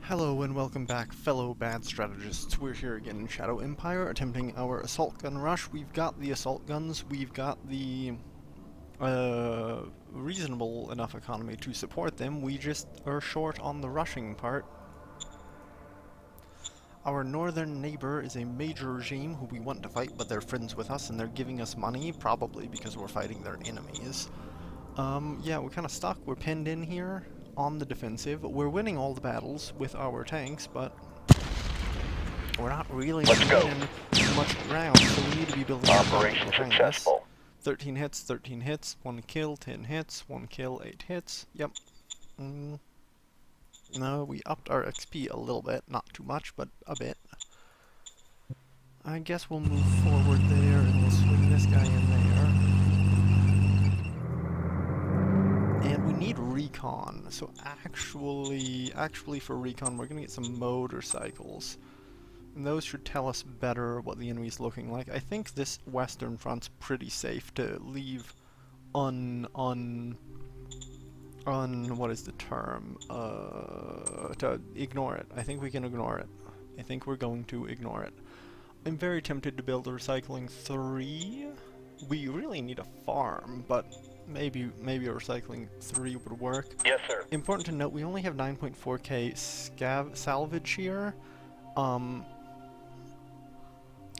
Hello and welcome back, fellow bad strategists. We're here again in Shadow Empire, attempting our assault gun rush. We've got the assault guns, we've got the reasonable enough economy to support them, we just are short on the rushing part. Our northern neighbor is a major regime who we want to fight, but they're friends with us and they're giving us money, probably because we're fighting their enemies. Yeah, we're kind of stuck, we're pinned in here on the defensive. We're winning all the battles with our tanks, but we're not really winning much ground, so we need to be building Operation successful. 13 hits, 1 kill, 10 hits, 1 kill, 8 hits. Yep. No, we upped our XP a little bit, not too much, but a bit. I guess we'll move forward there and we'll swing this guy in there. And we need recon, so actually for recon we're gonna get some motorcycles. And those should tell us better what the enemy's looking like. I think this western front's pretty safe to leave what is the term? To ignore it. I think we can ignore it. I think we're going to ignore it. I'm very tempted to build a recycling 3. We really need a farm, but maybe a recycling 3 would work. Yes, sir. Important to note, we only have 9.4k salvage here.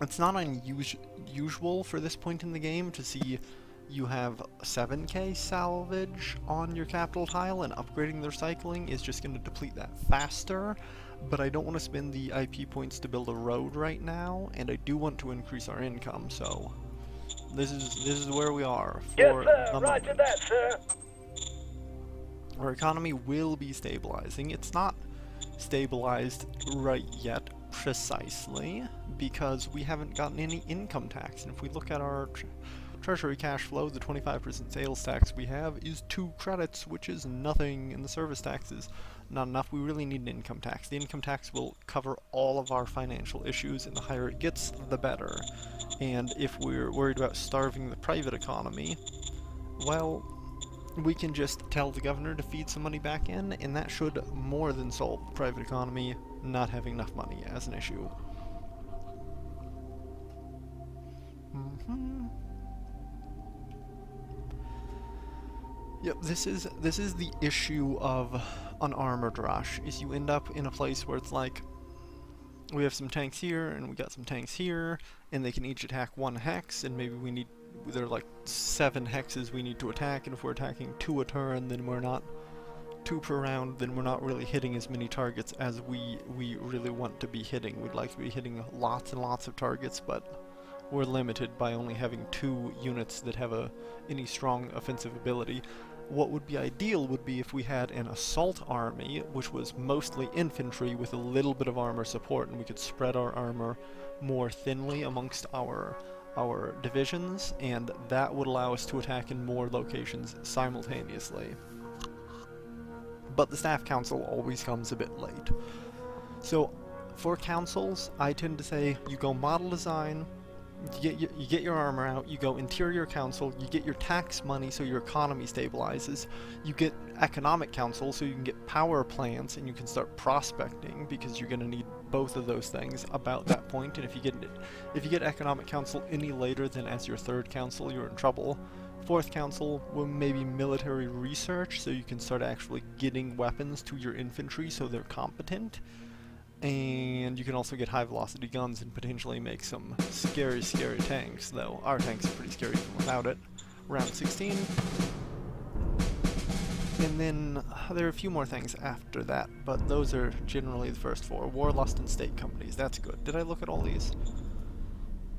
It's not unusual for this point in the game to see you have 7k salvage on your capital tile, and upgrading the recycling is just going to deplete that faster. But I don't want to spend the IP points to build a road right now, and I do want to increase our income, so this is where we are for yes, the roger moment. that, sir. Our economy will be stabilizing. It's not stabilized right yet, precisely, because we haven't gotten any income tax. And if we look at our treasury cash flow, the 25% sales tax we have is 2 credits, which is nothing, and the service tax is not enough. We really need an income tax. The income tax will cover all of our financial issues, and the higher it gets, the better. And if we're worried about starving the private economy, well, we can just tell the governor to feed some money back in, and that should more than solve the private economy not having enough money as an issue. Yep, this is the issue of an armored rush, is you end up in a place where it's like, we have some tanks here, and we got some tanks here, and they can each attack 1 hex, and maybe there are like 7 hexes we need to attack, and if we're attacking 2 a turn, then we're not 2 per round, then we're not really hitting as many targets as we really want to be hitting. We'd like to be hitting lots and lots of targets, but we're limited by only having 2 units that have any strong offensive ability. What would be ideal would be if we had an assault army, which was mostly infantry with a little bit of armor support, and we could spread our armor more thinly amongst our divisions, and that would allow us to attack in more locations simultaneously. But the staff council always comes a bit late. So for councils, I tend to say you go model design, you get your armor out, you go interior council, you get your tax money so your economy stabilizes, you get economic council so you can get power plants and you can start prospecting, because you're going to need both of those things about that point. And if you get economic council any later than as your 3rd council, you're in trouble. 4th council will maybe military research, so you can start actually getting weapons to your infantry so they're competent. And you can also get high velocity guns and potentially make some scary tanks, though our tanks are pretty scary even without it. Round 16. And then there are a few more things after that, but those are generally the first 4. Warlust and state companies, that's good. Did I look at all these?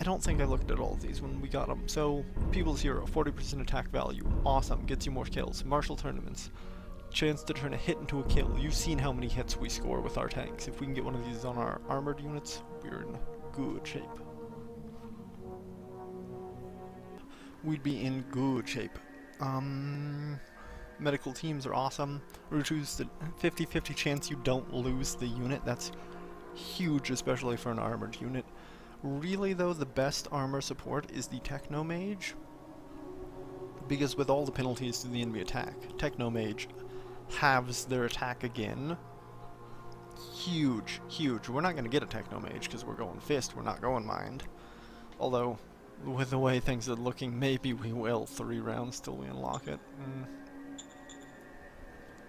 I don't think I looked at all of these when we got them. So, People's Hero, 40% attack value, awesome, gets you more kills. Martial tournaments, chance to turn a hit into a kill. You've seen how many hits we score with our tanks. If we can get one of these on our armored units, we're in good shape. We'd be in good shape. Medical teams are awesome. Reduce the 50-50 chance you don't lose the unit. That's huge, especially for an armored unit. Really though, the best armor support is the Technomage, because with all the penalties to the enemy attack, Technomage halves their attack again. huge, huge. We're not going to get a Technomage because we're going Fist, we're not going Mind. Although, with the way things are looking, maybe we will 3 rounds till we unlock it.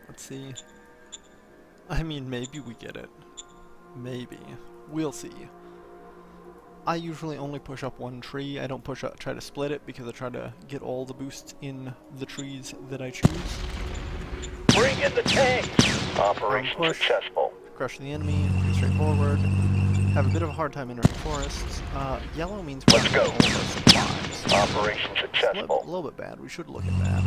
Let's see. I mean, maybe we get it. Maybe. We'll see. I usually only push up 1 tree. I don't try to split it because I try to get all the boosts in the trees that I choose. Bring in the tanks! Operation successful. Crush the enemy, pretty straightforward. Have a bit of a hard time entering forests. Yellow means we're Let's go. all of our supplies. Operation It's a successful. little bit bad. We should look at that.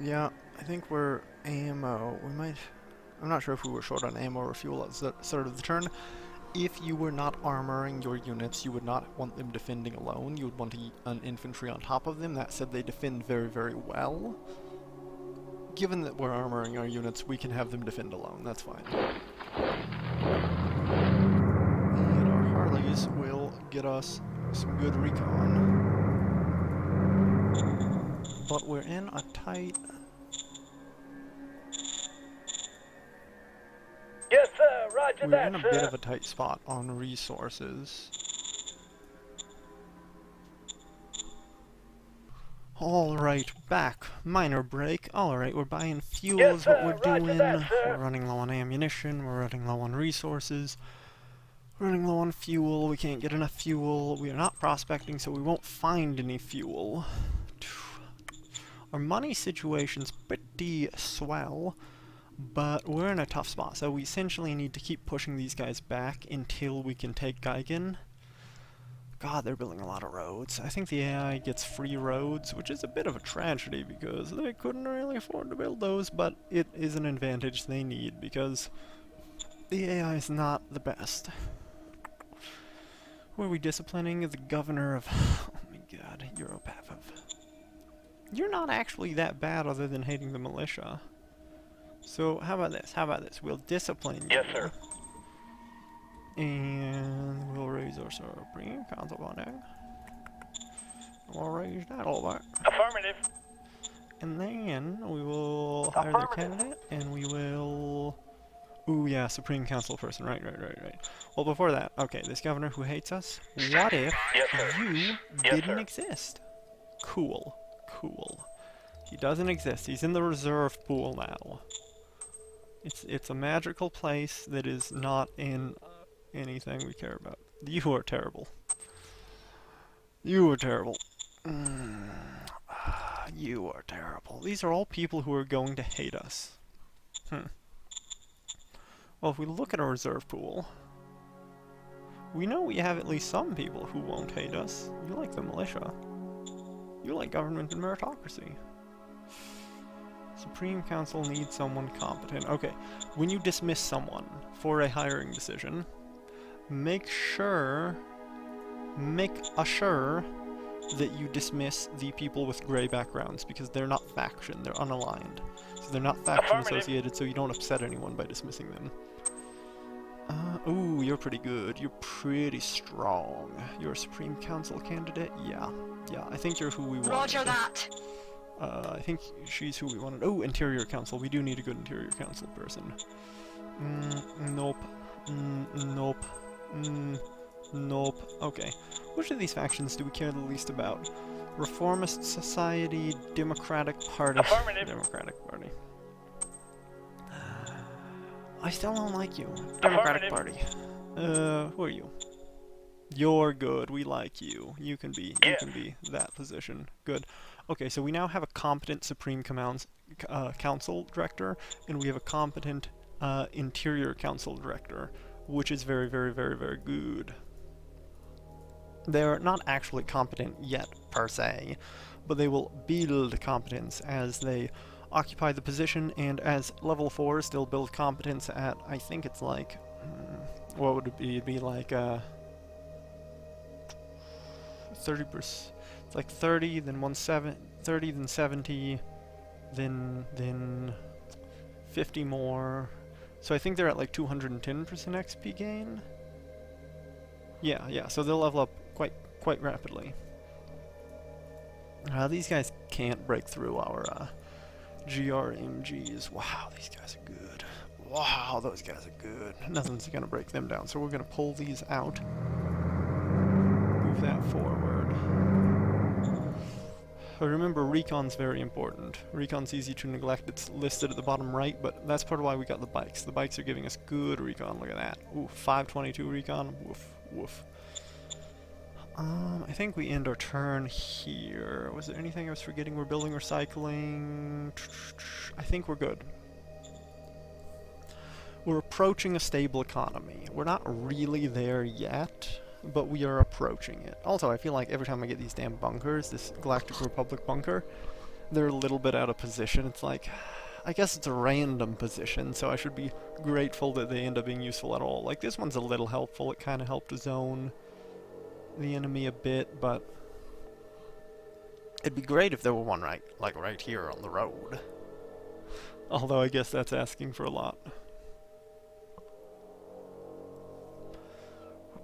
Yeah, I think we're ammo. We might... I'm not sure if we were short on ammo or fuel at the start of the turn. If you were not armoring your units, you would not want them defending alone. You would want an infantry on top of them. That said, they defend very, very well. Given that we're armoring our units, we can have them defend alone. That's fine. And our Harleys will get us some good recon. But we're in a tight... Yes, sir. Roger We're that, in a sir. bit of a tight spot on resources. Alright, back. Minor break. Alright, we're buying fuel Yes, is what sir. we're Roger doing. that, sir. We're running low on ammunition, we're running low on resources. Running low on fuel, we can't get enough fuel. We are not prospecting, so we won't find any fuel. Our money situation's pretty swell, but we're in a tough spot, so we essentially need to keep pushing these guys back until we can take Geigen. God, they're building a lot of roads. I think the AI gets free roads, which is a bit of a tragedy because they couldn't really afford to build those, but it is an advantage they need because the AI is not the best. Who are we disciplining? The governor of... Oh my god, Europavov. You're not actually that bad other than hating the militia. So, how about this? How about this? We'll discipline you. Yes, sir. And we'll raise our Supreme Council funding. We'll raise that a little bit. Affirmative. And then we will hire their candidate, and we will... Ooh, yeah, Supreme Council person. Right. Well, before that, okay, this governor who hates us, what if Yes, sir. you Yes, didn't sir. exist? Cool. He doesn't exist. He's in the reserve pool now. It's a magical place that is not in anything we care about. You are terrible. You are terrible. You are terrible. These are all people who are going to hate us. Well, if we look at our reserve pool, we know we have at least some people who won't hate us. You like the militia. You like government and meritocracy. Supreme Council needs someone competent. Okay, when you dismiss someone for a hiring decision, make assure that you dismiss the people with gray backgrounds because they're not faction, they're unaligned. So they're not faction associated, so you don't upset anyone by dismissing them. Ooh, you're pretty good. You're pretty strong. You're a Supreme Council candidate? Yeah, I think you're who we want. Roger that. I think she's who we wanted. Oh, Interior Council. We do need a good Interior Council person. Nope. Nope. Okay. Which of these factions do we care the least about? Reformist Society, Democratic Party. Affirmative. Democratic Party. I still don't like you. Democratic Party. Who are you? You're good. We like you. You can be that position. Good. Okay, so we now have a competent Supreme Council Director, and we have a competent Interior Council Director, which is very, very, very, very good. They're not actually competent yet, per se, but they will build competence as they occupy the position, and as level 4 still build competence at, I think it's like, what would it be? It'd be like 30%. It's like 30, then 30, then 70, then 50 more. So I think they're at like 210% XP gain. Yeah. So they'll level up quite rapidly. These guys can't break through our GRMGs. Wow, these guys are good. Wow, those guys are good. Nothing's gonna break them down, so we're gonna pull these out. Move that forward. Remember, recon's very important. Recon's easy to neglect. It's listed at the bottom right, but that's part of why we got the bikes. The bikes are giving us good recon. Look at that. Ooh, 522 recon. Woof, woof. I think we end our turn here. Was there anything I was forgetting? We're building recycling. I think we're good. We're approaching a stable economy. We're not really there yet, but we are approaching it. Also, I feel like every time I get these damn bunkers, this Galactic Republic bunker, they're a little bit out of position. It's like, I guess it's a random position, so I should be grateful that they end up being useful at all. Like, this one's a little helpful. It kind of helped zone the enemy a bit, but it'd be great if there were one right here on the road. Although I guess that's asking for a lot.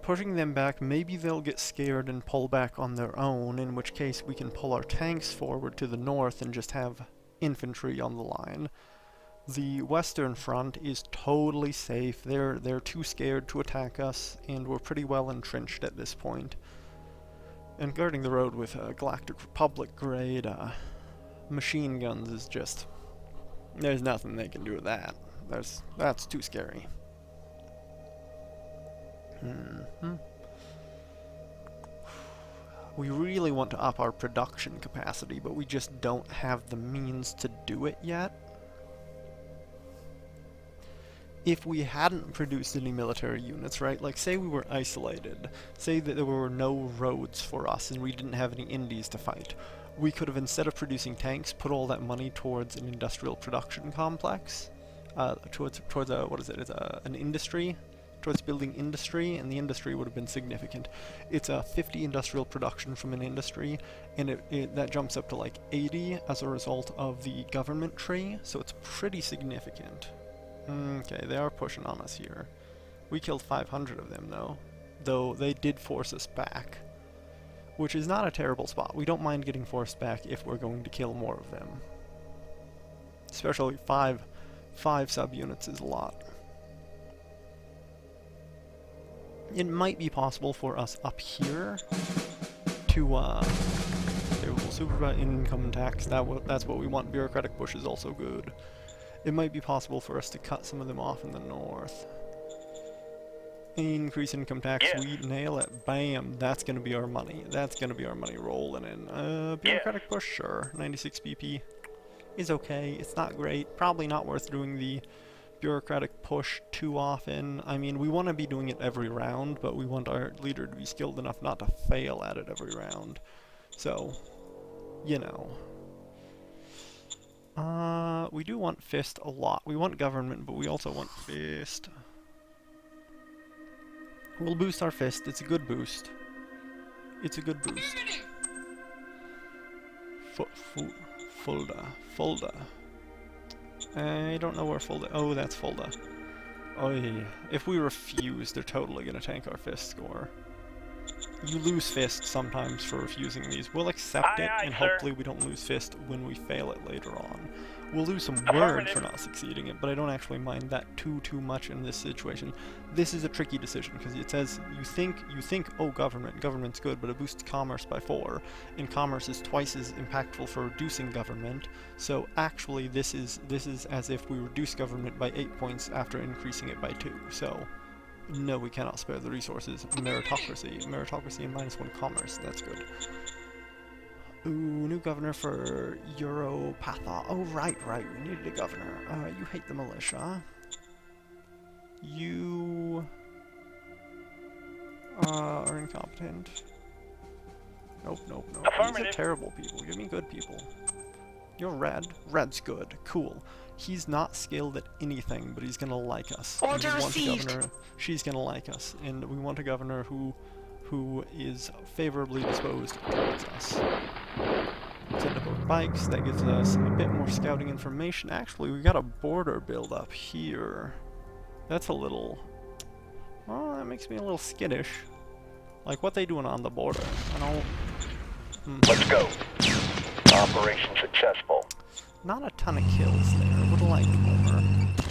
Pushing them back, maybe they'll get scared and pull back on their own, in which case we can pull our tanks forward to the north and just have infantry on the line. The western front is totally safe. They're too scared to attack us, and we're pretty well entrenched at this point. And guarding the road with Galactic Republic grade machine guns is just... there's nothing they can do with that. That's too scary. We really want to up our production capacity, but we just don't have the means to do it yet. If we hadn't produced any military units, right? Like, say we were isolated. Say that there were no roads for us and we didn't have any indies to fight. We could have, instead of producing tanks, put all that money towards an industrial production complex. Towards what is it? It's an industry. Towards building industry, and the industry would have been significant. It's a 50 industrial production from an industry, and that jumps up to like 80 as a result of the government tree, so it's pretty significant. Okay, they are pushing on us here. We killed 500 of them though they did force us back, which is not a terrible spot. We don't mind getting forced back if we're going to kill more of them. Especially five subunits is a lot. It might be possible for us up here to favorable supervised income tax. That's what we want. Bureaucratic push is also good. It might be possible for us to cut some of them off in the north. Increase income tax. Yeah. We nail it. Bam. That's gonna be our money. That's gonna be our money rolling in. Bureaucratic push, sure. 96 BP is okay. It's not great. Probably not worth doing the bureaucratic push too often. I mean, we want to be doing it every round, but we want our leader to be skilled enough not to fail at it every round. So, you know. We do want Fist a lot. We want government, but we also want Fist. We'll boost our Fist. It's a good boost. It's a good boost. Fulda. I don't know where Fulda... Oh, that's Fulda. Oh, yeah. If we refuse, they're totally gonna tank our Fist score. You lose Fist sometimes for refusing these. We'll accept it, and hopefully we don't lose Fist when we fail it later on. We'll lose some word for not succeeding it, but I don't actually mind that too much in this situation. This is a tricky decision, because it says you think, oh, government's good, but it boosts commerce by 4, and commerce is twice as impactful for reducing government, so actually this is as if we reduce government by 8 points after increasing it by 2, so no, we cannot spare the resources. Meritocracy and -1 commerce, that's good. Ooh, new governor for Europatha. Oh, right, we needed a governor. You hate the militia. You are incompetent. Nope. These are terrible people. Give me good people. You're red. Red's good. Cool. He's not skilled at anything, but he's gonna like us. Order and we want received. a governor. She's gonna like us, and we want a governor who is favorably disposed towards us. Send up our bikes. That gives us a bit more scouting information. Actually, we got a border build up here. That's a little... well, that makes me a little skittish. Like, what they doing on the border? I don't... Let's go. Operation successful. Not a ton of kills there. Would have liked more.